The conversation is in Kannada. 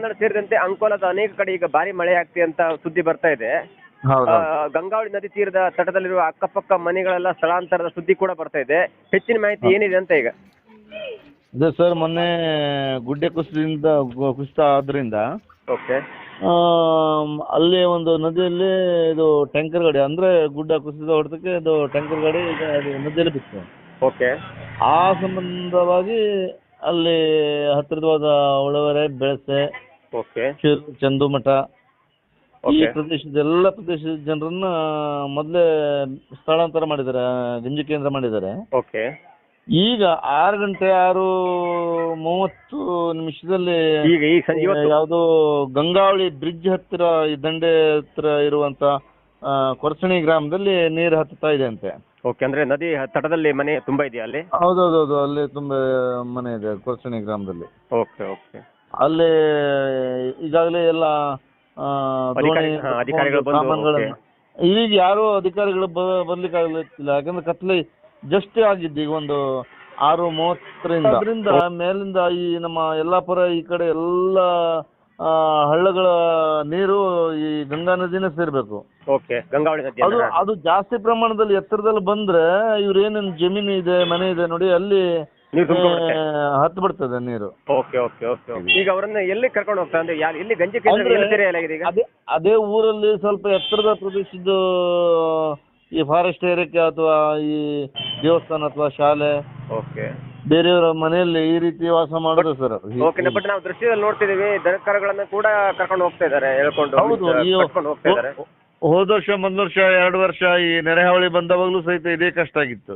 ಕನ್ನಡ ಸೇರಿದಂತೆ ಅಂಕೋಲಾದ ಅನೇಕ ಕಡೆ ಈಗ ಭಾರಿ ಮಳೆ ಆಗ್ತಿದೆ ಅಂತ ಸುದ್ದಿ ಬರ್ತಾ ಇದೆ. ಹೌದು ಗಂಗಾವಳಿ ನದಿ ತೀರದ ತಟದಲ್ಲಿರುವ ಅಕ್ಕಪಕ್ಕ ಮನೆಗಳೆಲ್ಲ ಸ್ಥಳಾಂತರದ ಸುದ್ದಿ ಕೂಡ ಬರ್ತಾ ಇದೆ. ಹೆಚ್ಚಿನ ಮಾಹಿತಿ ಏನಿದೆ ಅಂತ ಈಗ? ಅದೇ ಸರ್, ಮೊನ್ನೆ ಗುಡ್ಡೆ ಕುಸಿತ ಆದ್ರಿಂದ ಓಕೆ ಅಲ್ಲಿ ಒಂದು ನದಿಯಲ್ಲಿ ಇದು ಟ್ಯಾಂಕರ್ ಗಾಡಿ ಅಂದ್ರೆ ಗುಡ್ಡ ಕುಸಿತ ಹೊಡೆದಕ್ಕೆ ಇದು ಟ್ಯಾಂಕರ್ ಗಾಡಿ ಈಗ ಅದು ನದಿಯಲ್ಲಿ ಬಿತ್ತು. ಓಕೆ ಆ ಸಂಬಂಧವಾಗಿ ಅಲ್ಲಿ ಹತ್ತಿರವಾದ ಉಳವರೆ, ಬೆಳಸೆ, ಓಕೆ ಚಂದುಮಠ ಈ ಓಕೆ ಎಲ್ಲ ಪ್ರದೇಶದ ಜನರನ್ನ ಮೊದಲೇ ಸ್ಥಳಾಂತರ ಮಾಡಿದ್ದಾರೆ, ಗಂಜಿ ಕೇಂದ್ರ ಮಾಡಿದ್ದಾರೆ. ಓಕೆ ಈಗ 6:30 ಈಗ ಈ ಸಂಜೆ ಇವತ್ತು ಯಾವುದು ಗಂಗಾವಳಿ ಬ್ರಿಡ್ಜ್ ಹತ್ತಿರ, ಈ ದಂಡೆ ಹತ್ತಿರ ಇರುವಂತ ಕೊರಸಣಿ ಗ್ರಾಮದಲ್ಲಿ ನೀರು ಹತ್ತುತ್ತಾ ಇದೆ ಅಂತೆ. ಓಕೆ, ಅಂದ್ರೆ ನದಿ ತಟದಲ್ಲಿ ಮನೆ ತುಂಬಾ ಇದೆಯಾ ಅಲ್ಲಿ? ಹೌದೌದು, ಅಲ್ಲಿ ತುಂಬಾ ಮನೆ ಇದೆ ಕೊರಸಣಿ ಗ್ರಾಮದಲ್ಲಿ. ಓಕೆ ಓಕೆ ಅಲ್ಲಿ ಈಗಾಗಲೇ ಎಲ್ಲ ಅಧಿಕಾರಿಗಳು ಬಂದು ಸಾಮಾನುಗಳನ್ನ ಈಗ ಯಾರು ಅಧಿಕಾರಿಗಳು ಬರ್ಲಿಕ್ಕೆ ಆಗ್ಲಿಕ್ಕಿಲ್ಲ, ಯಾಕಂದ್ರೆ ಕತ್ಲೆ ಜಸ್ಟ್ ಆಗಿದ್ದು ಈಗ ಒಂದು 6:30 ಅದರಿಂದ ಮೇಲಿಂದ ಈ ನಮ್ಮ ಯಲ್ಲಾಪುರ ಈ ಕಡೆ ಎಲ್ಲ ಹಳ್ಳಗಳ ನೀರು ಈ ಗಂಗಾ ನದಿನೇ ಸೇರ್ಬೇಕು. ಓಕೆ, ಗಂಗಾವಳಿ ನದಿ ಅದು ಜಾಸ್ತಿ ಪ್ರಮಾಣದಲ್ಲಿ ಎತ್ತರದಲ್ಲಿ ಬಂದ್ರೆ ಇವ್ರೇನೇನು ಜಮೀನು ಇದೆ, ಮನೆ ಇದೆ ನೋಡಿ, ಅಲ್ಲಿ ಹತ್ತು ಬಿಡ್ತದೆ ನೀರು. ಓಕೆ ಓಕೆ ಓಕೆ ಈಗ ಅವರನ್ನ ಎಲ್ಲಿ ಕರ್ಕೊಂಡು ಹೋಗ್ತಾರೆ ಅಂದ್ರೆ ಎಲ್ಲಿ ಗಂಜಿ ಕೇಂದ್ರ ಎಲ್ಲಿ ತೆರೆಯಲಾಗಿದೆ ಈಗ? ಅದೇ ಊರಲ್ಲಿ ಸ್ವಲ್ಪ ಎತ್ತರದ ಪ್ರದೇಶದ ಈ ಫಾರೆಸ್ಟ್ ಏರಿಯಾಕ್ಕೆ ಅಥವಾ ಈ ದೇವಸ್ಥಾನ ಅಥವಾ ಶಾಲೆ, ಓಕೆ, ಬೇರೆಯವರ ಮನೆಯಲ್ಲಿ ಈ ರೀತಿ ವಾಸ ಮಾಡೋದು ಸರ್. ಓಕೆ, ಬಟ್ ನಾವು ದೃಶ್ಯದಲ್ಲಿ ನೋಡ್ತಿದೀವಿ ದನಕರುಗಳನ್ನ ಕೂಡ ಕರ್ಕೊಂಡು ಹೋಗ್ತಾ ಇದ್ದಾರೆ, ಹೇಳ್ಕೊಂಡು ಹೌದು, ಹೋಗ್ತಾ ಇದ್ದಾರೆ. ಹೋದ ವರ್ಷ, ಮೊದಲ ವರ್ಷ, 2 ವರ್ಷ ಈ ನೆರೆಹಾವಳಿ ಬಂದವಾಗ್ಲೂ ಸಹಿತ ಇದೇ ಕಷ್ಟ ಆಗಿತ್ತು.